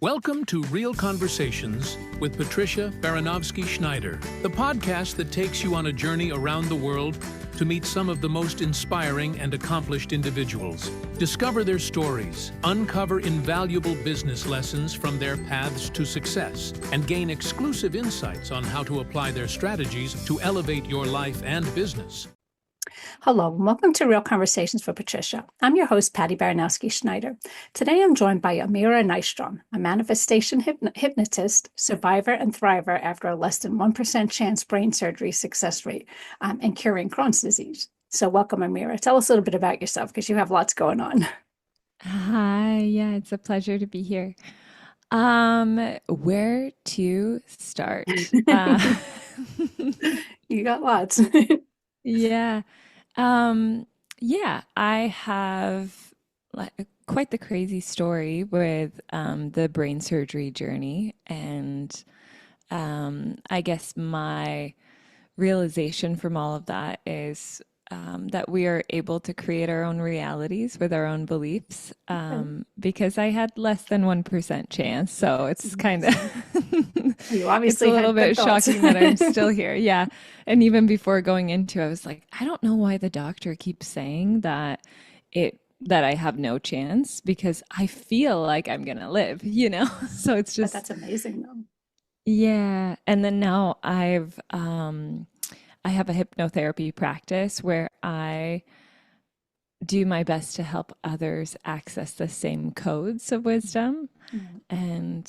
Welcome to Real Conversations with Patricia Schneider, the podcast that takes you on a journey around the world to meet some of the most inspiring and accomplished individuals. Discover their stories, uncover invaluable business lessons from their paths to success, and gain exclusive insights on how to apply their strategies to elevate your life and business. Hello, and welcome to Real Conversations for Patricia. I'm your host, Patty Schneider. Today, I'm joined by Amira Nyström, a manifestation hypnotist, survivor and thriver after a less than 1% chance brain surgery success rate in curing Crohn's disease. So welcome, Amira. Tell us a little bit about yourself because you have lots going on. Hi, yeah, it's a pleasure to be here. Where to start? You got lots. Yeah. I have quite the crazy story with the brain surgery journey. And I guess my realization from all of that is that we are able to create our own realities with our own beliefs, because I had less than 1% chance. So it's kind of you obviously it's a little bit thoughts. shocking that I'm still here. Yeah. And even before going into it, I was like, I don't know why the doctor keeps saying that I have no chance, because I feel like I'm gonna live, So it's just But that's amazing though. Yeah. And then now I have a hypnotherapy practice where I do my best to help others access the same codes of wisdom. And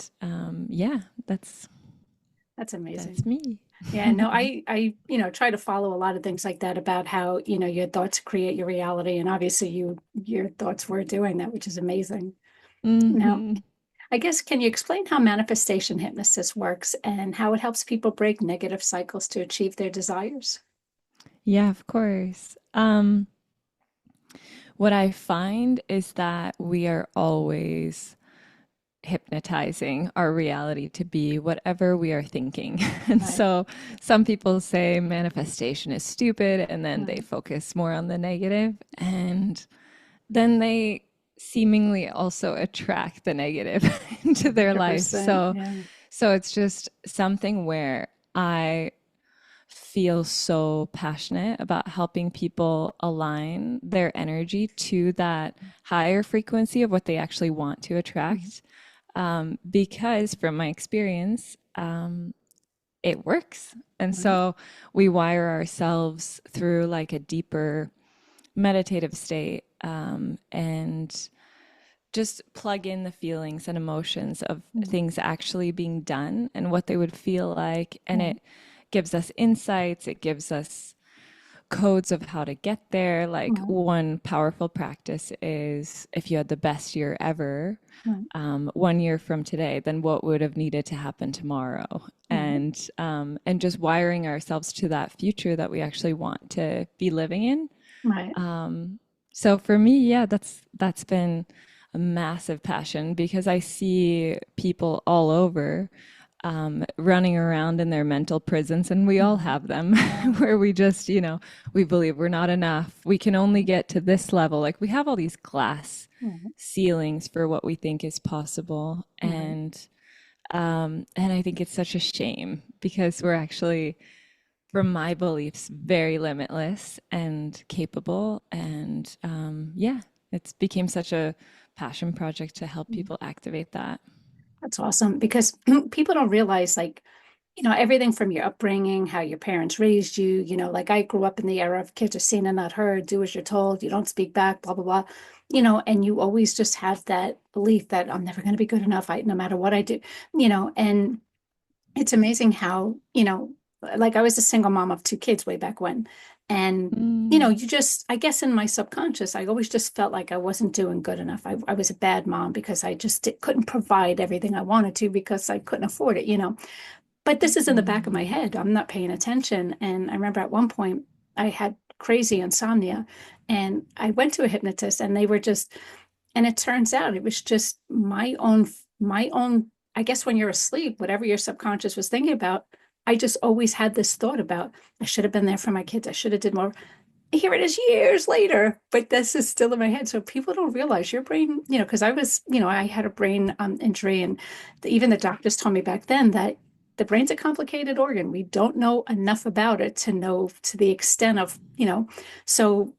That's amazing. That's me. Yeah, no, I try to follow a lot of things like that about how, your thoughts create your reality. And obviously your thoughts were doing that, which is amazing. Now, I guess, can you explain how manifestation hypnosis works and how it helps people break negative cycles to achieve their desires? Yeah, of course. What I find is that we are always hypnotizing our reality to be whatever we are thinking. And so some people say manifestation is stupid, and then they focus more on the negative, and then they seemingly also attract the negative into their life. So it's just something where I feel so passionate about helping people align their energy to that higher frequency of what they actually want to attract. Because from my experience, it works. And so we wire ourselves through like a deeper meditative state, and just plug in the feelings and emotions of things actually being done and what they would feel like. And it gives us insights. It gives us codes of how to get there. Like one powerful practice is, if you had the best year ever, 1 year from today, then what would have needed to happen tomorrow? And just wiring ourselves to that future that we actually want to be living in. So for me, that's been a massive passion, because I see people all over running around in their mental prisons, and we all have them, where we just, we believe we're not enough. We can only get to this level. Like, we have all these glass ceilings for what we think is possible. And I think it's such a shame, because we're actually, from my beliefs, very limitless and capable. And it's became such a passion project to help people activate that. That's awesome, because people don't realize, like, everything from your upbringing, how your parents raised you, like I grew up in the era of kids are seen and not heard, do as you're told, you don't speak back, blah, blah, blah, and you always just have that belief that I'm never going to be good enough, no matter what I do, and it's amazing how, like I was a single mom of 2 kids way back when. And, you just, I guess in my subconscious, I always just felt like I wasn't doing good enough. I was a bad mom because I just couldn't provide everything I wanted to because I couldn't afford it, But this is in the back of my head. I'm not paying attention. And I remember at one point I had crazy insomnia, and I went to a hypnotist, and they were just, and it turns out it was just my own, I guess when you're asleep, whatever your subconscious was thinking about, I just always had this thought about, I should have been there for my kids. I should have did more. here it is years later, but this is still in my head. So people don't realize your brain, because I had a brain injury, and even the doctors told me back then that the brain's a complicated organ. We don't know enough about it to know to the extent of, so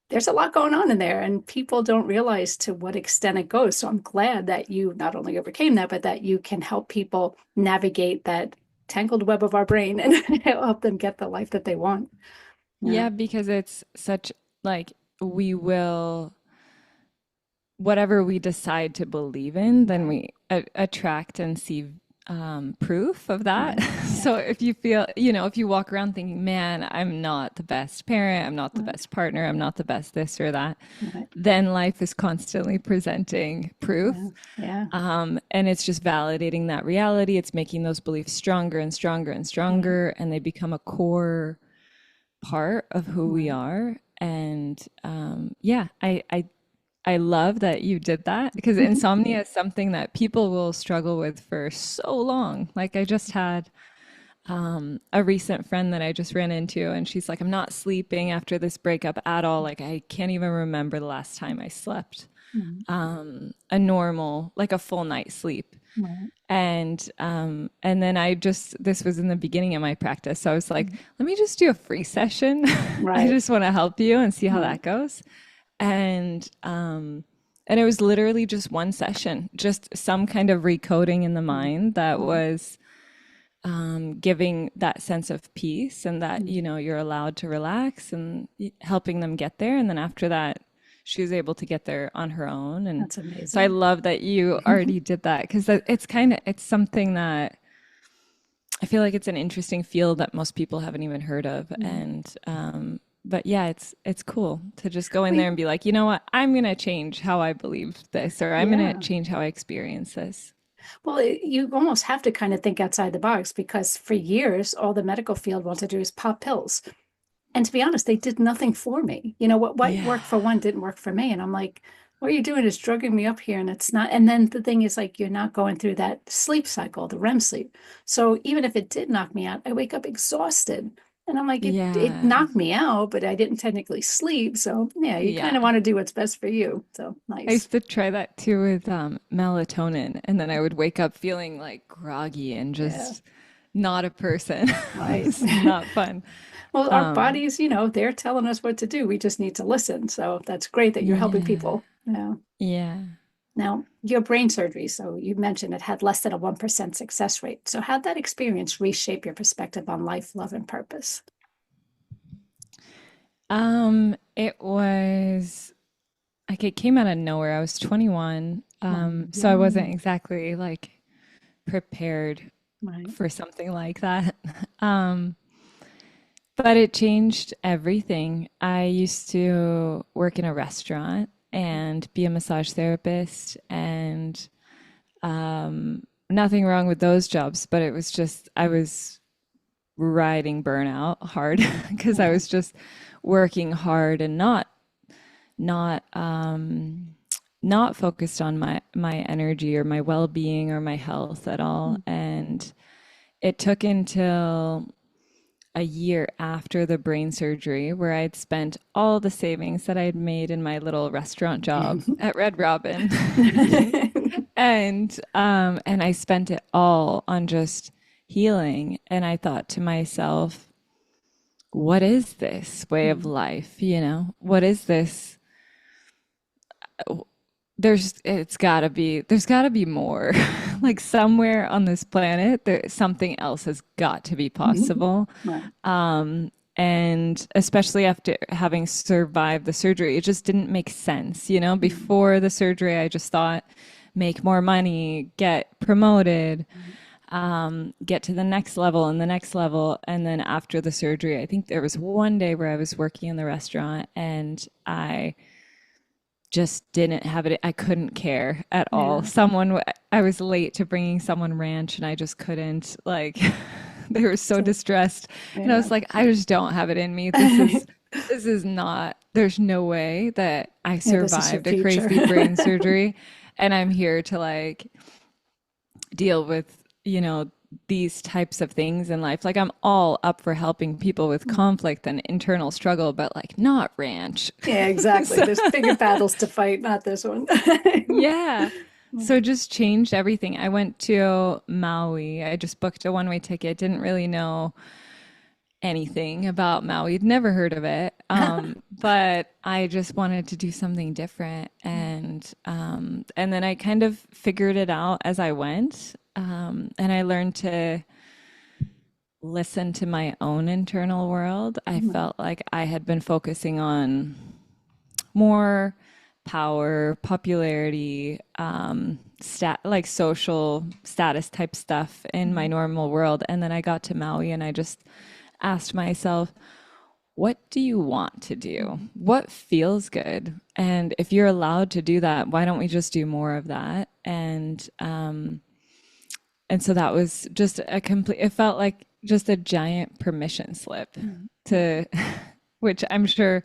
there's a lot going on in there, and people don't realize to what extent it goes. So I'm glad that you not only overcame that, but that you can help people navigate that tangled web of our brain and help them get the life that they want. Yeah, because it's such like we will, whatever we decide to believe in, then we attract and see proof of that. Right. So if you feel, if you walk around thinking, man, I'm not the best parent, I'm not the best partner, I'm not the best this or that, then life is constantly presenting proof. Yeah. And it's just validating that reality. It's making those beliefs stronger and stronger and stronger, and they become a core part of who we are. And I love that you did that, because insomnia is something that people will struggle with for so long. Like I just had a recent friend that I just ran into, and she's like, I'm not sleeping after this breakup at all. Like I can't even remember the last time I slept a normal, like a full night's sleep. And then this was in the beginning of my practice. So I was like, let me just do a free session. I just want to help you and see how that goes. And it was literally just one session, just some kind of recoding in the mind that was giving that sense of peace, and that, you're allowed to relax, and helping them get there. And then after that, she was able to get there on her own. And that's amazing. So I love that you already did that, because it's something that I feel like it's an interesting field that most people haven't even heard of. And but yeah, it's cool to just go in there and be like, you know what, I'm going to change how I believe this, or I'm going to change how I experience this. Well, you almost have to kind of think outside the box, because for years, all the medical field wanted to do is pop pills. And to be honest, they did nothing for me. What worked for one didn't work for me. And I'm like, what you're doing is drugging me up here, and it's not. And then the thing is, like, you're not going through that sleep cycle, the REM sleep. So even if it did knock me out, I wake up exhausted. And I'm like, it knocked me out, but I didn't technically sleep. So yeah, you kind of want to do what's best for you. So nice. I used to try that too with melatonin. And then I would wake up feeling like groggy and just not a person. Right. It's not fun. Well, our bodies, they're telling us what to do. We just need to listen. So that's great that you're helping people. Yeah. Now, your brain surgery, so you mentioned it had less than a 1% success rate. So how'd that experience reshape your perspective on life, love, and purpose? It was like, it came out of nowhere. I was 21. So I wasn't exactly like prepared for something like that. But it changed everything. I used to work in a restaurant and be a massage therapist, and nothing wrong with those jobs, but it was just, I was riding burnout hard because I was just working hard and not focused on my energy or my well-being or my health at all. And it took until a year after the brain surgery, where I'd spent all the savings that I'd made in my little restaurant job at Red Robin, and I spent it all on just healing. And I thought to myself, what is this way of life? What is this? There's gotta be more. Like somewhere on this planet, something else has got to be possible. And especially after having survived the surgery, it just didn't make sense. Before the surgery, I just thought, make more money, get promoted, get to the next level and the next level. And then after the surgery, I think there was one day where I was working in the restaurant and I just didn't have it. I couldn't care at all. I was late to bringing someone ranch and I just couldn't, like, they were so distressed. And I was like, I just don't have it in me. This is not, there's no way that I survived a crazy brain surgery. And I'm here to like deal with, these types of things in life. Like I'm all up for helping people with conflict and internal struggle, but like not ranch. Yeah, exactly. So, There's bigger battles to fight, not this one. yeah. So just changed everything. I went to Maui. I just booked a one-way ticket. Didn't really know anything about Maui. I'd never heard of it. But I just wanted to do something different. And then I kind of figured it out as I went. And I learned to listen to my own internal world. I felt like I had been focusing on more power, popularity, like social status type stuff in my normal world. And then I got to Maui and I just asked myself, what do you want to do? What feels good? And if you're allowed to do that, why don't we just do more of that? And so that was just a complete, it felt like just a giant permission slip to, which I'm sure,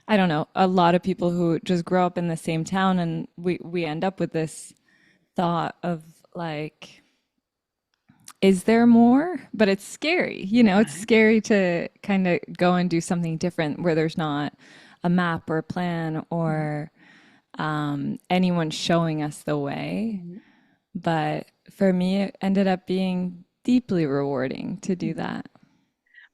I don't know, a lot of people who just grow up in the same town and we end up with this thought of like, is there more? But it's scary, it's scary to kind of go and do something different where there's not a map or a plan or anyone showing us the way. But for me, it ended up being deeply rewarding to do that.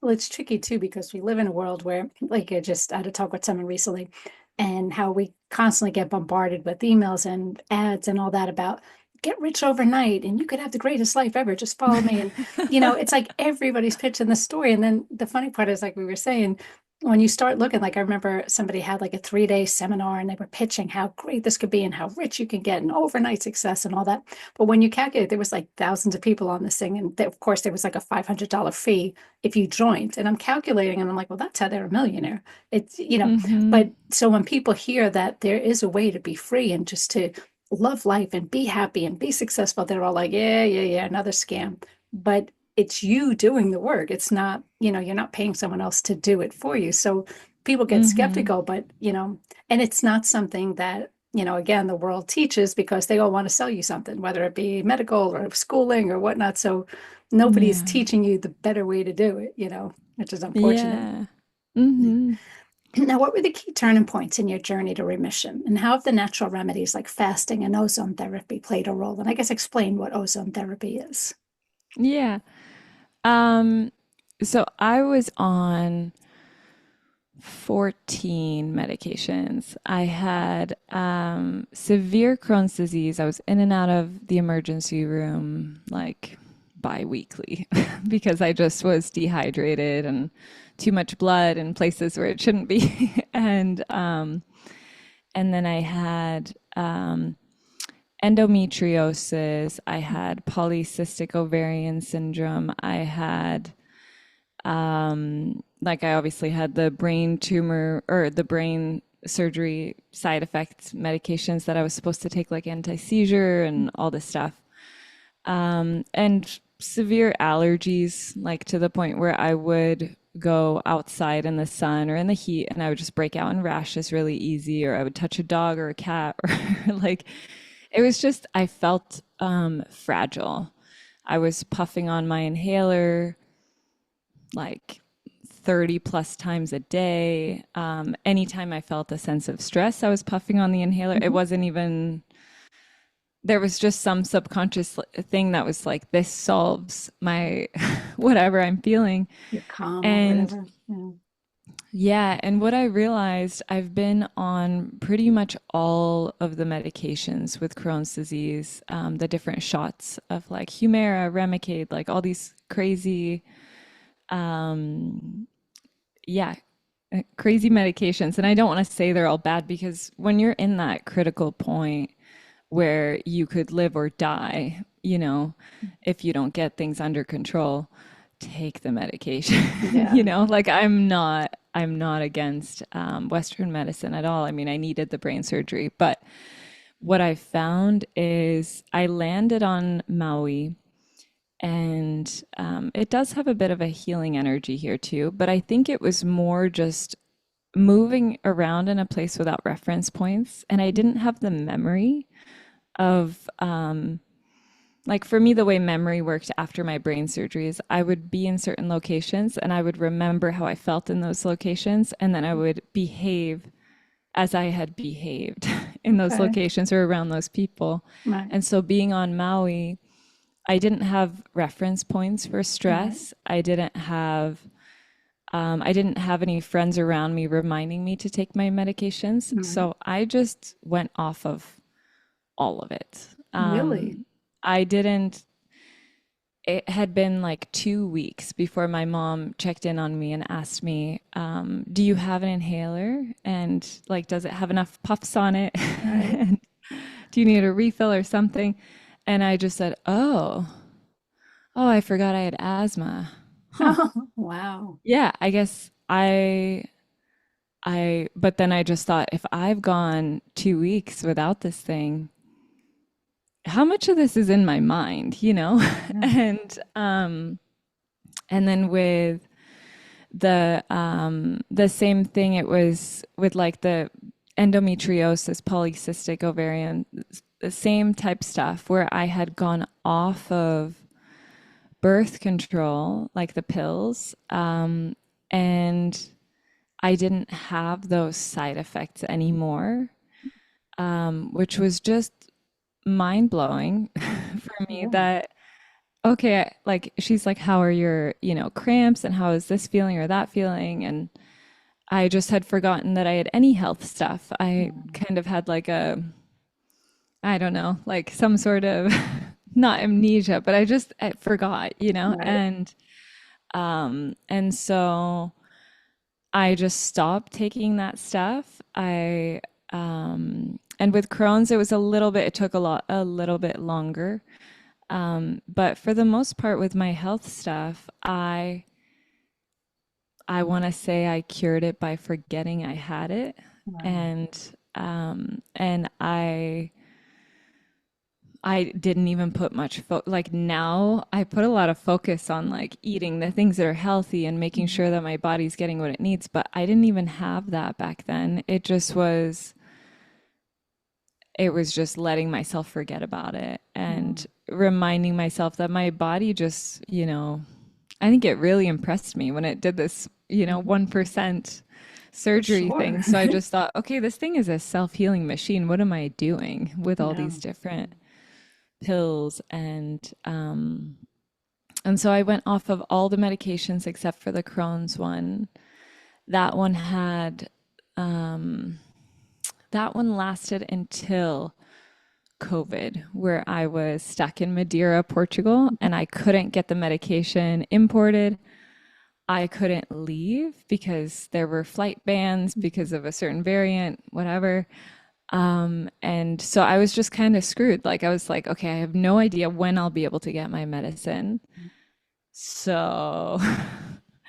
Well, it's tricky too, because we live in a world where, like, I just had a talk with someone recently, and how we constantly get bombarded with emails and ads and all that about get rich overnight and you could have the greatest life ever. Just follow me. And, it's like everybody's pitching the story. And then the funny part is, like we were saying, when you start looking, like I remember somebody had like a 3-day seminar and they were pitching how great this could be and how rich you can get and overnight success and all that. But when you calculate, there was like thousands of people on this thing. And of course, there was like a $500 fee if you joined. And I'm calculating and I'm like, well, that's how they're a millionaire. It's, Hmm. but so when people hear that there is a way to be free and just to love life and be happy and be successful, they're all like, yeah, another scam. But it's you doing the work. It's not, you're not paying someone else to do it for you. So people get Hmm. skeptical, but, and it's not something that, again, the world teaches because they all want to sell you something, whether it be medical or schooling or whatnot. So nobody's Yeah. teaching you the better way to do it, which is unfortunate. Yeah. Hmm. Now, what were the key turning points in your journey to remission? And how have the natural remedies like fasting and ozone therapy played a role? And I guess explain what ozone therapy is. Yeah. Um, so I was on 14 medications. I had severe Crohn's disease. I was in and out of the emergency room like bi-weekly because I just was dehydrated and too much blood in places where it shouldn't be. And then I had endometriosis. I had polycystic ovarian syndrome. I had like I obviously had the brain tumor or the brain surgery side effects medications that I was supposed to take, like anti-seizure and all this stuff. And severe allergies, like to the point where I would go outside in the sun or in the heat and I would just break out in rashes really easy, or I would touch a dog or a cat, or like it was just, I felt fragile. I was puffing on my inhaler like 30 plus times a day. Anytime I felt a sense of stress, I was puffing on the inhaler. It Mhm. wasn't even, there was just some subconscious thing that was like, this solves my whatever I'm feeling. You're calm or And whatever. Yeah. yeah, and what I realized, I've been on pretty much all of the medications with Crohn's disease, the different shots of like Humira, Remicade, like all these crazy, um, yeah, crazy medications. And I don't want to say they're all bad because when you're in that critical point where you could live or die, if you don't get things under control, take the medication. Yeah. Like I'm not against Western medicine at all. I mean, I needed the brain surgery, but what I found is I landed on Maui, and it does have a bit of a healing energy here too, but I think it was more just moving around in a place without reference points, and I didn't have the memory of like for me, the way memory worked after my brain surgery is I would be in certain locations and I would remember how I felt in those locations, and then I would behave as I had behaved in those Okay. locations or around those people. Right. And so being on Maui, I didn't have reference points for Right. stress. I didn't have any friends around me reminding me to take my medications. Right. So I just went off of all of it. Really? I didn't, it had been like 2 weeks before my mom checked in on me and asked me, do you have an inhaler? And like, does it have enough puffs on it? Right. And do you need a refill or something? And I just said, oh, I forgot I had asthma. Huh. Oh, wow. Yeah, I guess but then I just thought, if I've gone 2 weeks without this thing, how much of this is in my mind, you know? Yeah. And then with the same thing, it was with like the endometriosis, polycystic ovarian, the same type stuff where I had gone off of birth control, like the pills, and I didn't have those side effects anymore, which was just mind blowing for me Yeah. that, okay, like she's like, how are your, cramps and how is this feeling or that feeling? And I just had forgotten that I had any health stuff. I kind of had like I don't know, like some sort of not amnesia, but I forgot, Right. and so I just stopped taking that stuff. And with Crohn's, it took a little bit longer. But for the most part, with my health stuff, I want to say I cured it by forgetting I had it, Right. and I didn't even put much like now I put a lot of focus on like eating the things that are healthy and making sure that my body's getting what it needs, but I didn't even have that back then. It was just letting myself forget about it and reminding myself that my body just, I think it really impressed me when it did this, 1% For surgery sure. thing. So I just thought, okay, this thing is a self-healing machine. What am I doing with all Yeah. these different pills? And so I went off of all the medications except for the Crohn's one. That one had that one lasted until COVID, where I was stuck in Madeira, Portugal, and I couldn't get the medication imported. I couldn't leave because there were flight bans because of a certain variant, whatever. And so I was just kind of screwed. Like I was like, okay, I have no idea when I'll be able to get my medicine. So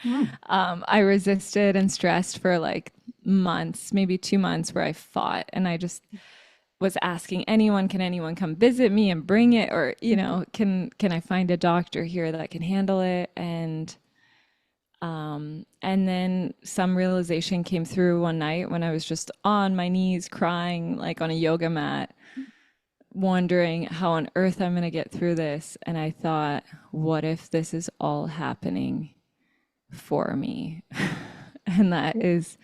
Mm. I resisted and stressed for like months, maybe 2 months, where I fought and I just was asking anyone, can anyone come visit me and bring it? Or, can I find a doctor here that can handle it? And then some realization came through one night when I was just on my knees crying, like on a yoga mat, wondering how on earth I'm going to get through this. And I thought, what if this is all happening for me? And that is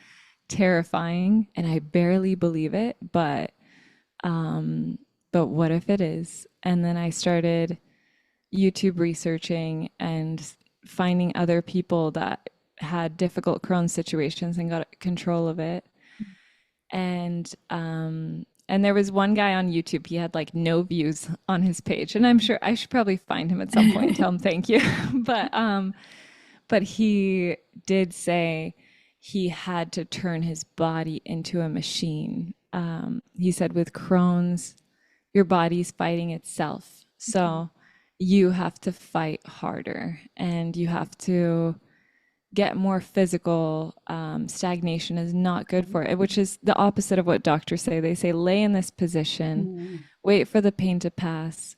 terrifying. And I barely believe it, but what if it is? And then I started YouTube researching and finding other people that had difficult Crohn's situations and got control of it. And there was one guy on YouTube, he had like no views on his page. And I'm sure I should probably find him at some point and tell him thank you. But he did say he had to turn his body into a machine. He said with Crohn's, your body's fighting itself. So you have to fight harder and you have to get more physical. Stagnation is not good for it, which is the opposite of what doctors say. They say, lay in this position, Mm. wait for the pain to pass,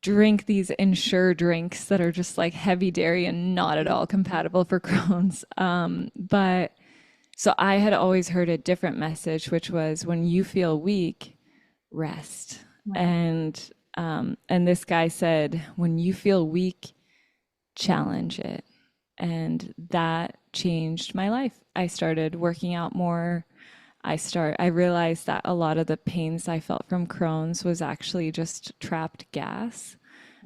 drink these Ensure drinks that are just like heavy dairy and not at all compatible for Crohn's. But so I had always heard a different message, which was when you feel weak, rest. Right. And And this guy said, when you feel weak, challenge it. And that changed my life. I started working out more. I realized that a lot of the pains I felt from Crohn's was actually just trapped gas.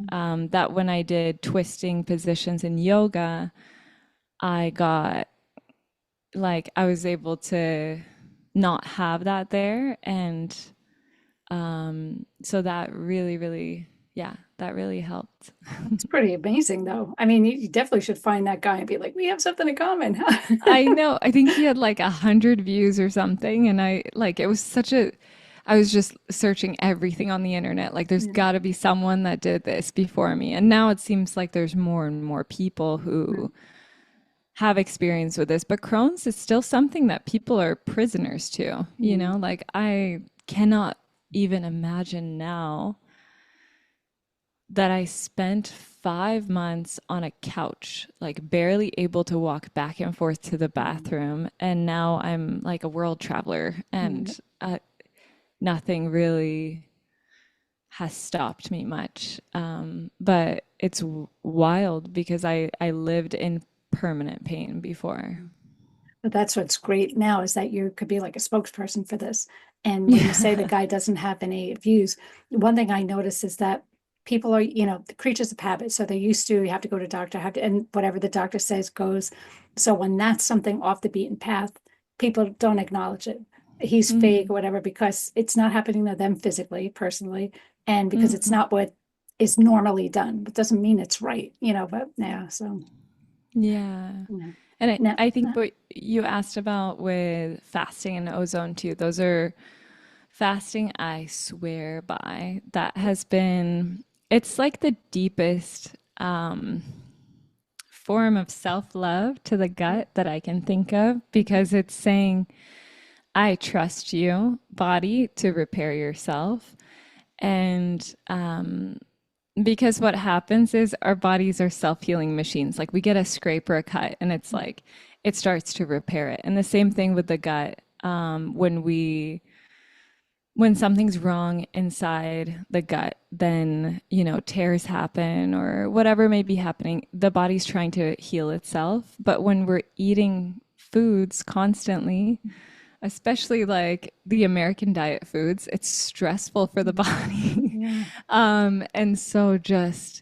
That when I did twisting positions in yoga, I got like I was able to not have that there. And so that really, yeah, that really helped. It's pretty amazing, though. I mean, you definitely should find that guy and be like, we have something in common. I know. I think he had like 100 views or something. And it was I was just searching everything on the internet. Like, there's got to be someone that did this before me. And now it seems like there's more and more people who have experience with this. But Crohn's is still something that people are prisoners to, you know? Like, I cannot even imagine now that I spent 5 months on a couch, like barely able to walk back and forth to the bathroom. And now I'm like a world traveler, and nothing really has stopped me much. But it's wild because I lived in permanent pain before. But that's what's great now is that you could be like a spokesperson for this. And when you say the guy doesn't have any views, one thing I notice is that people are, the creatures of habit. So they're used to, you have to go to doctor, and whatever the doctor says goes. So when that's something off the beaten path, people don't acknowledge it. He's fake or whatever, because it's not happening to them physically, personally, and because it's not what is normally done. It doesn't mean it's right, but yeah, so. Yeah. Yeah. And No, I think what you asked about with fasting and ozone too, those are fasting I swear by. That has been, it's like the deepest form of self-love to the gut that I can think of, because it's saying, I trust you, body, to repair yourself. And because what happens is our bodies are self-healing machines. Like, we get a scrape or a cut and it's like it starts to repair it. And the same thing with the gut. When something's wrong inside the gut, then, tears happen or whatever may be happening. The body's trying to heal itself. But when we're eating foods constantly, especially like the American diet foods, it's stressful for the body. And so just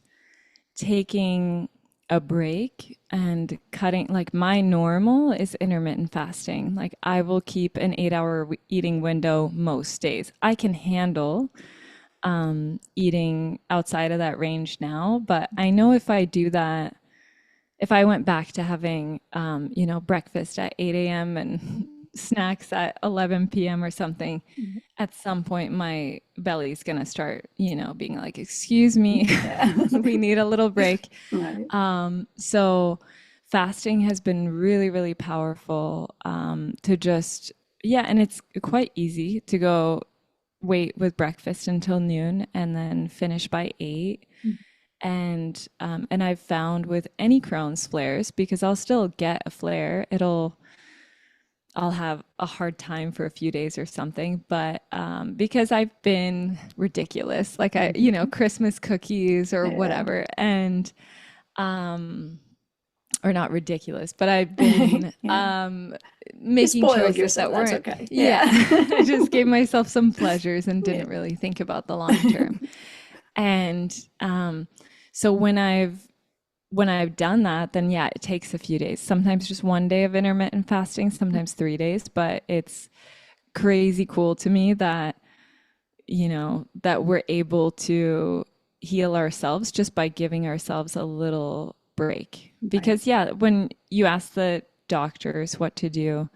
taking a break and cutting, like, my normal is intermittent fasting. Like, I will keep an 8-hour eating window most days. I can handle eating outside of that range now, but I know if I do that, if I went back to having, breakfast at 8 a.m. and snacks at 11 p.m. or something, at some point my belly's gonna start, being like, excuse me, we need a little break. So fasting has been really, really powerful, to just, and it's quite easy to go wait with breakfast until noon and then finish by 8. And I've found with any Crohn's flares, because I'll still get a flare, I'll have a hard time for a few days or something, but because I've been ridiculous, like Christmas cookies or whatever, and or not ridiculous, but I've been making choices that weren't okay. I just gave myself some pleasures and didn't really think about the long term. And so when I've done that, then it takes a few days, sometimes just one day of intermittent fasting, sometimes 3 days, but it's crazy cool to me that, that we're able to heal ourselves just by giving ourselves a little break. Because when you ask the doctors what to do,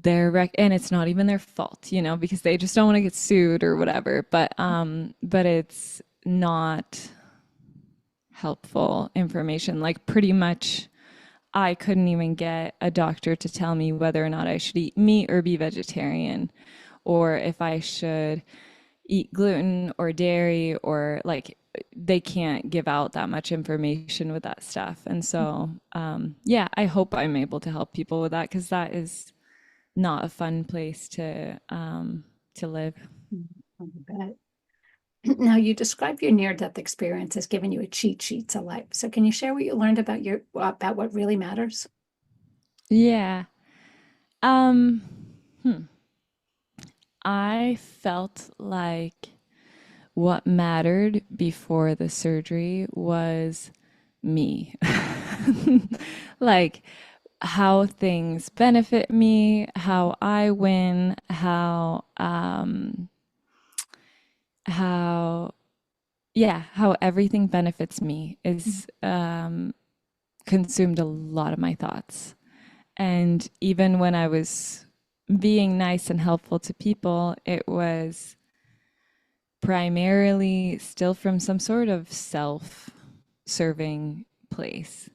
and it's not even their fault, because they just don't want to get sued or whatever, but it's not helpful information. Like, pretty much I couldn't even get a doctor to tell me whether or not I should eat meat or be vegetarian, or if I should eat gluten or dairy, or like, they can't give out that much information with that stuff. And so I hope I'm able to help people with that, because that is not a fun place to live. I bet. Now, you describe your near-death experience as giving you a cheat sheet to life. So can you share what you learned about what really matters? Yeah. Um, hmm. I felt like what mattered before the surgery was me. Like how things benefit me, how I win, how how everything benefits me is consumed a lot of my thoughts. And even when I was being nice and helpful to people, it was primarily still from some sort of self serving place.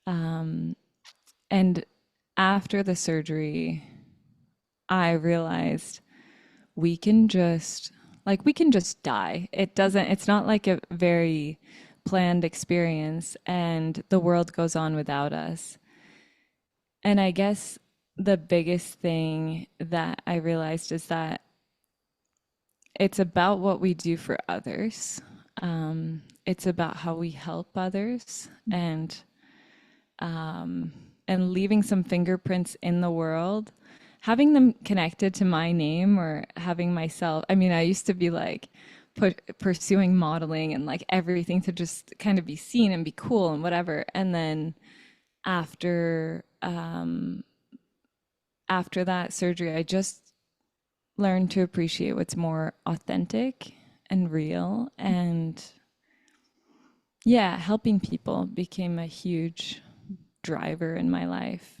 And after the surgery, I realized we can just we can just die. It's not like a very planned experience and the world goes on without us. And I guess the biggest thing that I realized is that it's about what we do for others. It's about how we help others and leaving some fingerprints in the world, having them connected to my name or having myself. I mean, I used to be like pursuing modeling and like everything to just kind of be seen and be cool and whatever. And then after after that surgery, I just learned to appreciate what's more authentic and real. And yeah, helping people became a huge driver in my life.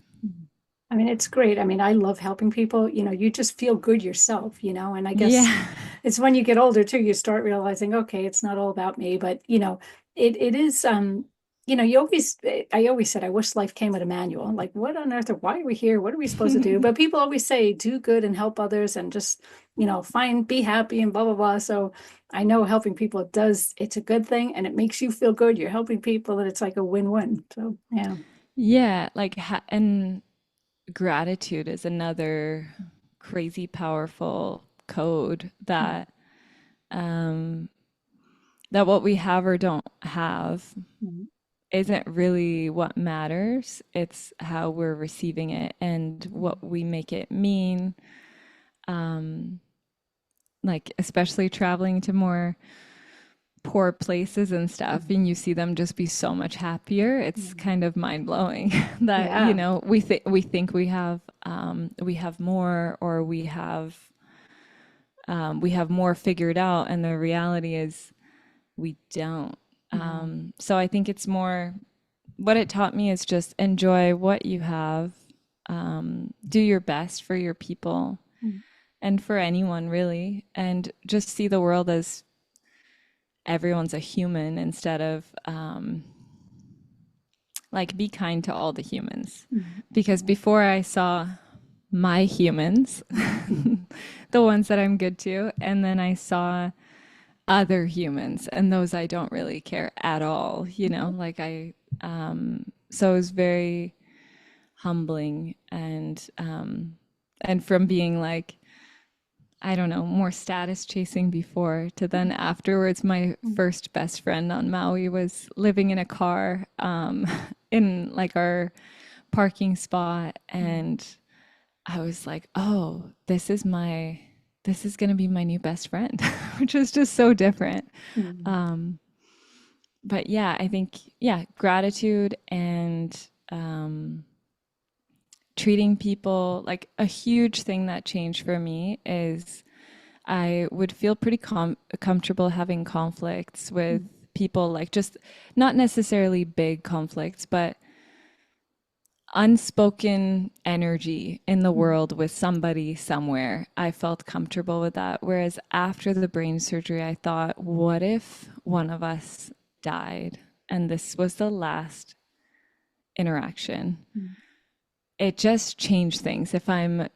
I mean, it's great. I mean, I love helping people. You just feel good yourself, and I guess Yeah. it's when you get older too, you start realizing, okay, it's not all about me, but it is, I always said, I wish life came with a manual. Like, what on earth, or why are we here? What are we supposed to do? But people always say, do good and help others and just, be happy and blah, blah, blah. So I know helping people, it's a good thing and it makes you feel good. You're helping people and it's like a win-win. So, yeah. Yeah, and gratitude is another crazy powerful code that that what we have or don't have Mhm. isn't really what matters. It's how we're receiving it and what we make it mean. Like especially traveling to more poor places and stuff, and you see them just be so much happier. It's kind of mind blowing that Yeah. we think we have more, or we have more figured out, and the reality is we don't. So I think it's more, what it taught me is just enjoy what you have, do your best for your people Mm. and for anyone really, and just see the world as everyone's a human instead of like be kind to all the humans. Mm. Because before I saw my humans, the ones that I'm good to, and then I saw other humans and those I don't really care at all, so it was very humbling, and from being like, I don't know, more status chasing before to then afterwards, my first best friend on Maui was living in a car in like our parking spot. And I was like, oh, this is going to be my new best friend, which is just so different. Mm. But yeah, I think, yeah, gratitude and treating people, like a huge thing that changed for me is I would feel pretty comfortable having conflicts with people, like just not necessarily big conflicts, but unspoken energy in the world with somebody somewhere. I felt comfortable with that. Whereas after the brain surgery, I thought, what if one of us died and this was the last interaction? It just changed things. If I'm,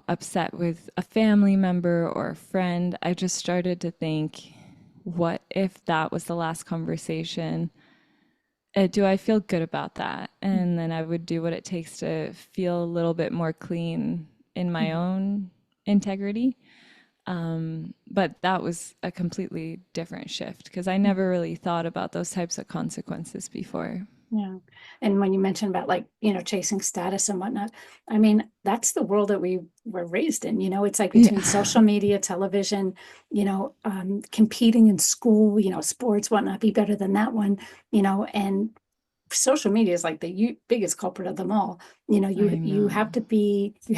upset with a family member or a friend, I just started to think, what if that was the last conversation? Do I feel good about that? And then I would do what it takes to feel a little bit more clean in my own integrity. But that was a completely different shift because I never really thought about those types of consequences before. Yeah. And when you mentioned about like, you know, chasing status and whatnot, I mean, that's the world that we were raised in, you know, it's like between social media, television, you know, competing in school, you know, sports, whatnot, be better than that one, you know, and social media is like the biggest culprit of them all. You know, you have to be, you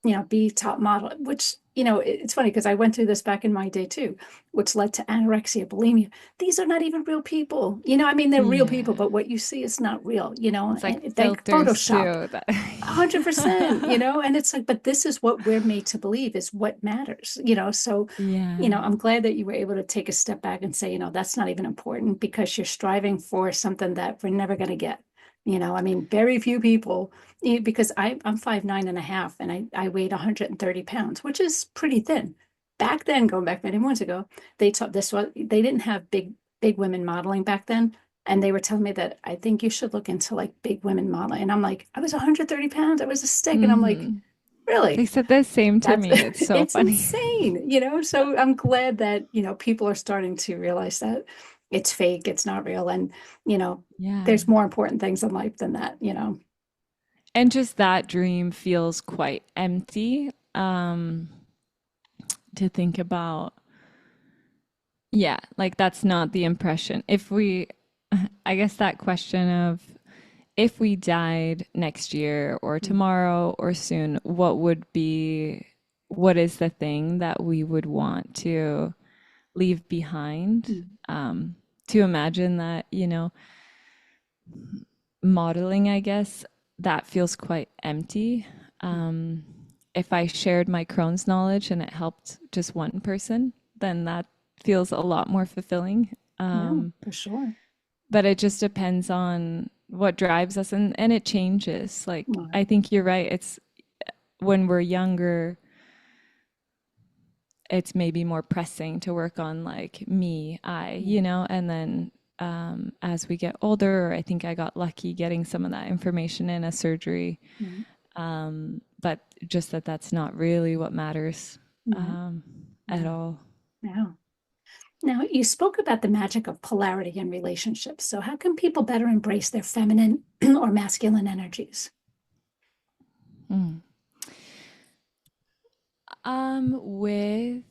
know, be top model, which, you know, it's funny because I went through this back in my day too, which led to anorexia, bulimia. These are not even real people. You know, I mean, they're real people, but what you see is not real, you know, It's like and like filters Photoshop. too. 100%, you know, and it's like, but this is what we're made to believe is what matters, you know. So, you know, I'm glad that you were able to take a step back and say, you know, that's not even important because you're striving for something that we're never going to get. You know, I mean, very few people, because I'm 5'9.5" and I weighed 130 pounds, which is pretty thin. Back then, going back many months ago, they taught this was they didn't have big women modeling back then. And they were telling me that I think you should look into like big women modeling. And I'm like, I was 130 pounds. I was a stick. And I'm like, They really? said the same to That's me. It's so it's funny. insane, you know? So I'm glad that, you know, people are starting to realize that it's fake, it's not real. And, you know, Yeah. there's more important things in life than that, you know? And just that dream feels quite empty to think about. Yeah, like that's not the impression. If we, I guess that question of if we died next year or tomorrow or soon, what is the thing that we would want to leave behind? To imagine that, you know, modeling, I guess, that feels quite empty. If I shared my Crohn's knowledge and it helped just one person, then that feels a lot more fulfilling. Yeah, for sure. But it just depends on what drives us and it changes. Like, Right. I think you're right. It's when we're younger, it's maybe more pressing to work on like me, you know, and then as we get older, I think I got lucky getting some of that information in a surgery. But just that that's not really what matters at all. Yeah. Now, you spoke about the magic of polarity in relationships. So, how can people better embrace their feminine or masculine energies? With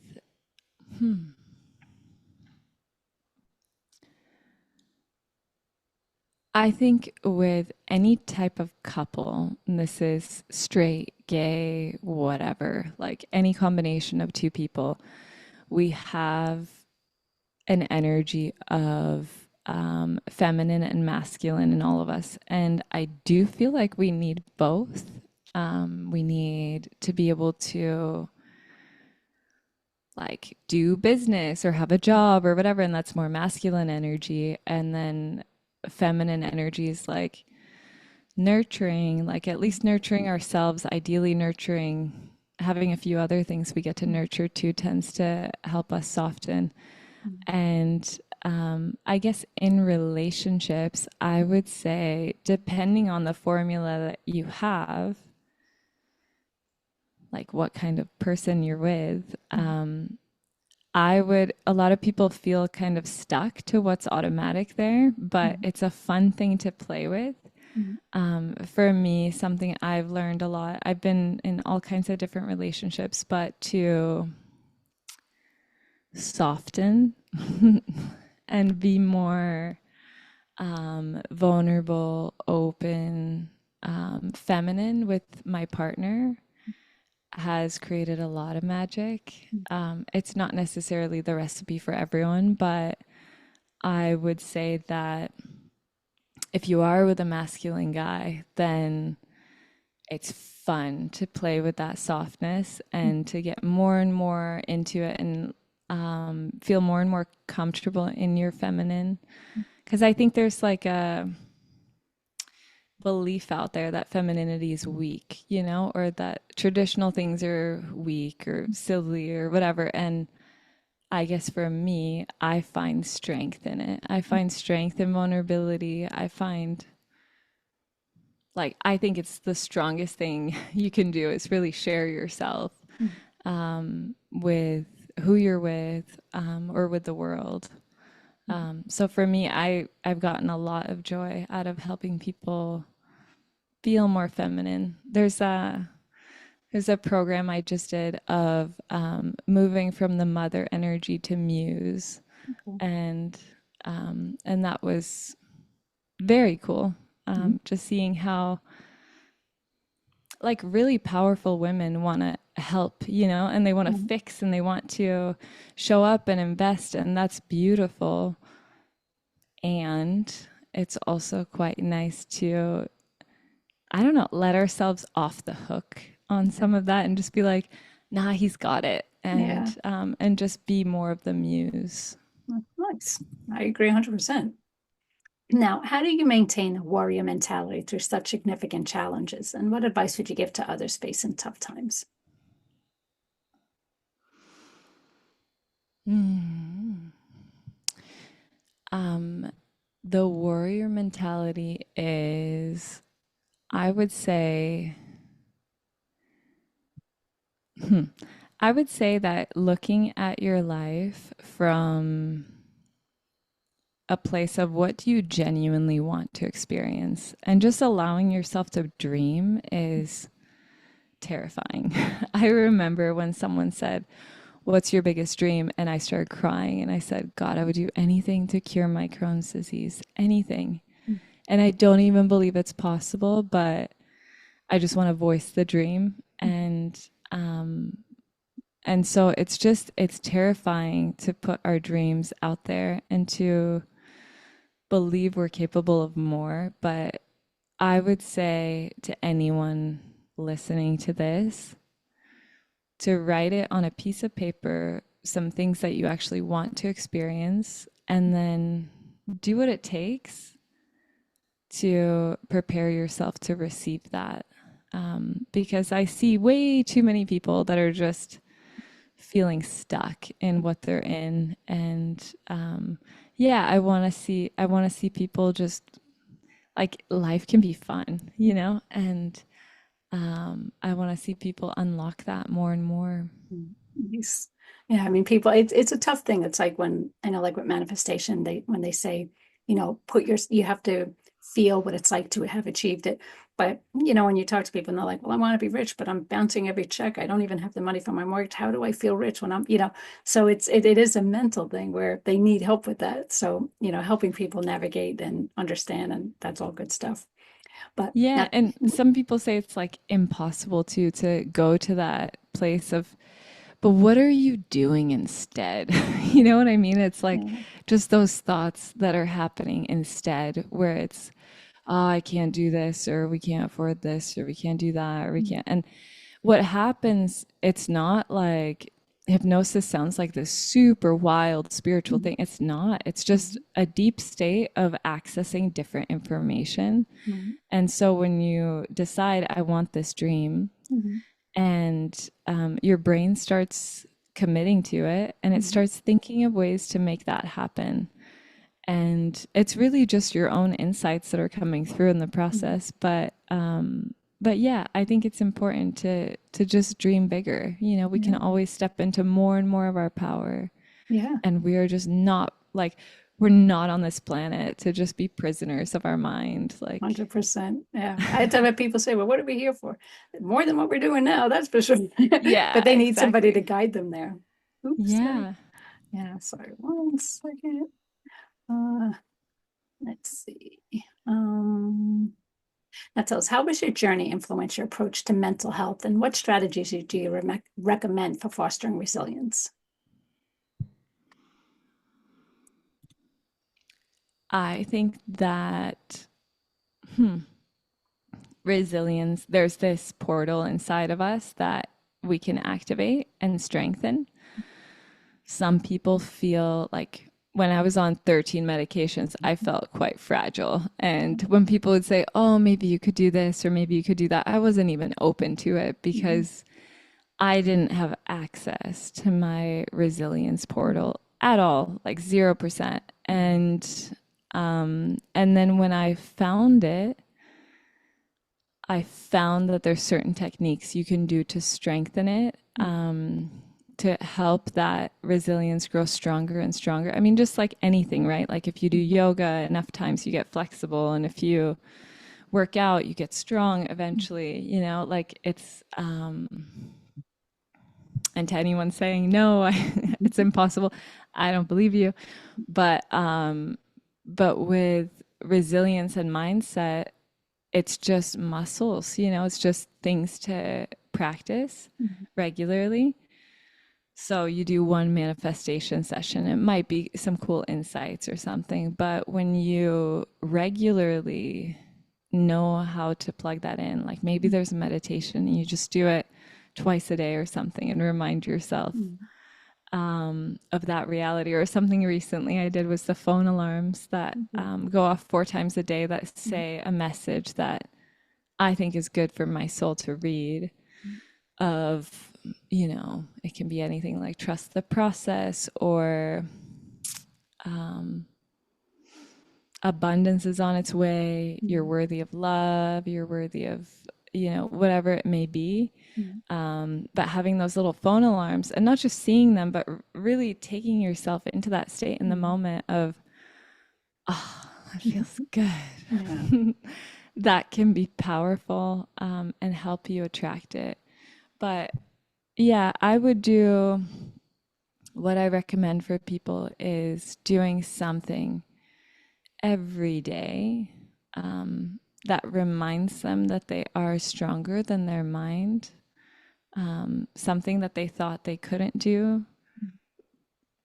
I think with any type of couple, and this is straight, gay, whatever, like any combination of two people, we have an energy of feminine and masculine in all of us. And I do feel like we need both. We need to be able to like do business or have a job or whatever, and that's more masculine energy. And then feminine energy is like nurturing, like at least nurturing ourselves, ideally nurturing, having a few other things we get to nurture too tends to help us soften. And I guess in relationships, I would say, depending on the formula that you have, like what kind of person you're with, a lot of people feel kind of stuck to what's automatic there, but it's a fun thing to play with. For me, something I've learned a lot, I've been in all kinds of different relationships, but to soften and be more vulnerable, open, feminine with my partner has created a lot of magic. It's not necessarily the recipe for everyone, but I would say that if you are with a masculine guy, then it's fun to play with that softness and to get more and more into it and feel more and more comfortable in your feminine. Because I think there's like a belief out there that femininity is weak, you know, or that traditional things are weak or silly or whatever. And I guess for me, I find strength in it. I find strength in vulnerability. I think it's the strongest thing you can do is really share yourself with who you're with, or with the world. So for me, I've gotten a lot of joy out of helping people feel more feminine. There's a program I just did of moving from the mother energy to muse, Okay. and that was very cool. Just seeing how like really powerful women want to help, and they want to fix and they want to show up and invest, and that's beautiful. And it's also quite nice to, I don't know, let ourselves off the hook on some of that and just be like, nah, he's got it. Yeah. And just be more of the muse. Nice. I agree 100%. Now, how do you maintain a warrior mentality through such significant challenges? And what advice would you give to others facing tough times? The warrior mentality is, I would say, I would say that looking at your life from a place of what do you genuinely want to experience, and just allowing yourself to dream is terrifying. I remember when someone said, "What's your biggest dream?" And I started crying and I said, God, I would do anything to cure my Crohn's disease, anything. And I don't even believe it's possible, but I just want to voice the dream. And so it's terrifying to put our dreams out there and to believe we're capable of more. But I would say to anyone listening to this, to write it on a piece of paper, some things that you actually want to experience, and then do what it takes to prepare yourself to receive that. Because I see way too many people that are just feeling stuck in what they're in. And yeah, I want to see people just like life can be fun, and I want to see people unlock that more and more. Nice. Yeah, I mean, people, it's a tough thing. It's like when I know, like with manifestation, when they say, you have to feel what it's like to have achieved it. But when you talk to people and they're like, well, I want to be rich, but I'm bouncing every check. I don't even have the money for my mortgage. How do I feel rich when so it is a mental thing where they need help with that. So, helping people navigate and understand, and that's all good stuff. But Yeah, and some people say it's like impossible to go to that place of, but what are you doing instead? You know what I mean? It's like just those thoughts that are happening instead, where it's, oh, I can't do this, or we can't afford this, or we can't do that, or we can't. And what happens, it's not like hypnosis sounds like this super wild spiritual thing. It's not. It's just a deep state of accessing different information. And so when you decide, I want this dream, and your brain starts committing to it, and it starts thinking of ways to make that happen. And it's really just your own insights that are coming through in the process. But yeah, I think it's important to just dream bigger. We can always step into more and more of our power. Yeah. And we are just not like, we're not on this planet to just be prisoners of our mind. Like 100%. Yeah. I tell my people say, well, what are we here for? More than what we're doing now, that's for sure. Yeah, but they need somebody exactly. to guide them there. Oops. Yeah. Yeah. Sorry. 1 second. Let's see. Now tell us, how was your journey influence your approach to mental health, and what strategies do you recommend for fostering resilience? I think that resilience, there's this portal inside of us that we can activate and strengthen. Some people feel like, when I was on 13 medications, I felt quite fragile. And when people would say, oh, maybe you could do this or maybe you could do that, I wasn't even open to it because I didn't have access to my resilience portal at all, like 0%. And then when I found it, I found that there's certain techniques you can do to strengthen it, to help that resilience grow stronger and stronger. I mean, just like anything, right? Like if you do yoga enough times, you get flexible. And if you work out, you get strong eventually, you know, like it's, and to anyone saying, no, it's impossible, I don't believe you. But with resilience and mindset, it's just muscles, you know, it's just things to practice regularly. So you do one manifestation session, it might be some cool insights or something, but when you regularly know how to plug that in, like maybe there's a meditation and you just do it twice a day or something and remind yourself of that reality. Or something recently I did was the phone alarms that go off 4 times a day that say a message that I think is good for my soul to read of, you know, it can be anything like trust the process, or abundance is on its way, you're worthy of love, you're worthy of, you know, whatever it may be. But having those little phone alarms and not just seeing them, but really taking yourself into that state in the moment of, oh, that feels good. That can be powerful, and help you attract it. But yeah, I would do, what I recommend for people is doing something every day that reminds them that they are stronger than their mind, something that they thought they couldn't do.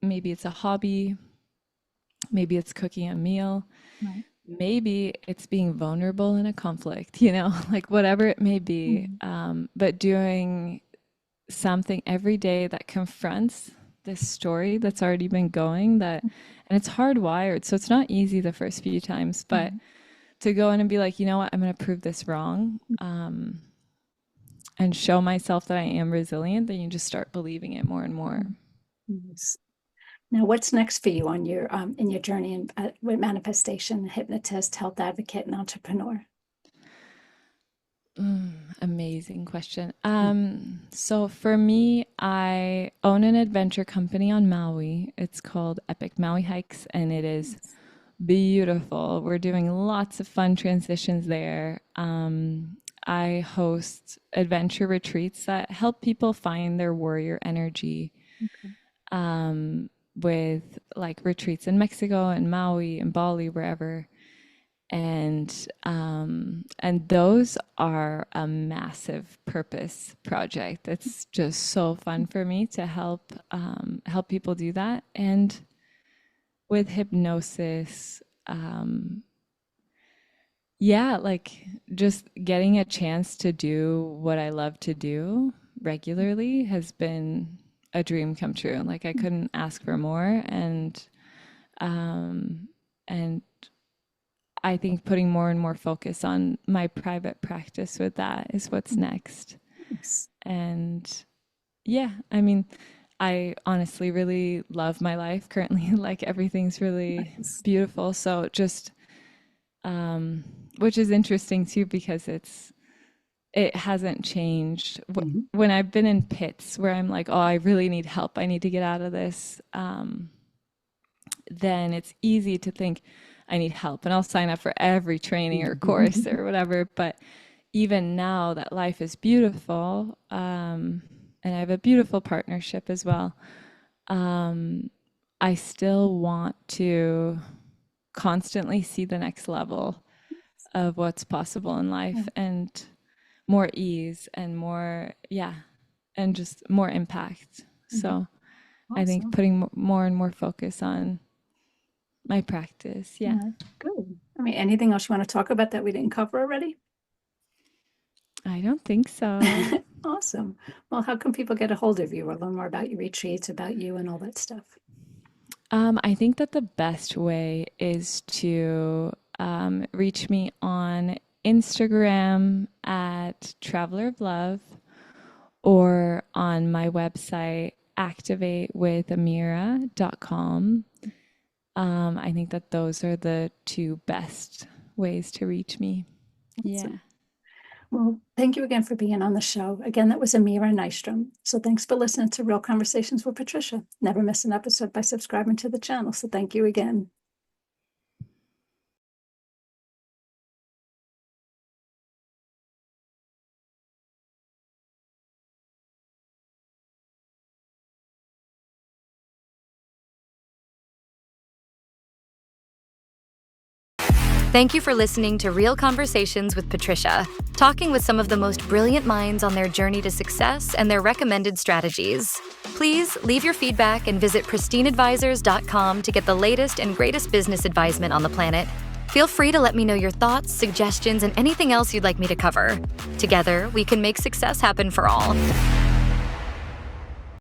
Maybe it's a hobby, maybe it's cooking a meal, maybe it's being vulnerable in a conflict, you know, like whatever it may be. But doing something every day that confronts this story that's already been going, that, and it's hardwired, so it's not easy the first few times, but to go in and be like, you know what, I'm going to prove this wrong, and show myself that I am resilient, then you just start believing it more and more. Yes. Now, what's next for you on your in your journey in, with manifestation, hypnotist, health advocate, and entrepreneur? Amazing question. So for me, I own an adventure company on Maui. It's called Epic Maui Hikes, and it is beautiful. We're doing lots of fun transitions there. I host adventure retreats that help people find their warrior energy, with like retreats in Mexico and Maui and Bali, wherever. And those are a massive purpose project. It's just so fun for me to help people do that. And with hypnosis, yeah, like just getting a chance to do what I love to do regularly has been a dream come true. Like I couldn't ask for more. And I think putting more and more focus on my private practice with that is what's next. And yeah, I mean, I honestly really love my life currently. Like everything's really beautiful. So just, which is interesting too, because it hasn't changed. When I've been in pits where I'm like, oh, I really need help, I need to get out of this, then it's easy to think I need help and I'll sign up for every training or course or whatever. But even now that life is beautiful, and I have a beautiful partnership as well, I still want to constantly see the next level of what's possible in life, and more ease and more, and just more impact. So I think putting more and more focus on my practice. Yeah. Good. I mean, anything else you want to talk about that we didn't cover already? I don't think so. Awesome. Well, how can people get a hold of you or learn more about your retreats, about you and all that stuff? I think that the best way is to reach me on Instagram at Traveler of Love, or on my website, activatewithamira.com. I think that those are the 2 best ways to reach me. Awesome. Yeah. Well, thank you again for being on the show. Again, that was Amira Nyström. So thanks for listening to Real Conversations with Patricia. Never miss an episode by subscribing to the channel. So thank you again. Thank you for listening to Real Conversations with Patricia, talking with some of the most brilliant minds on their journey to success and their recommended strategies. Please leave your feedback and visit pristineadvisors.com to get the latest and greatest business advisement on the planet. Feel free to let me know your thoughts, suggestions, and anything else you'd like me to cover. Together, we can make success happen for all.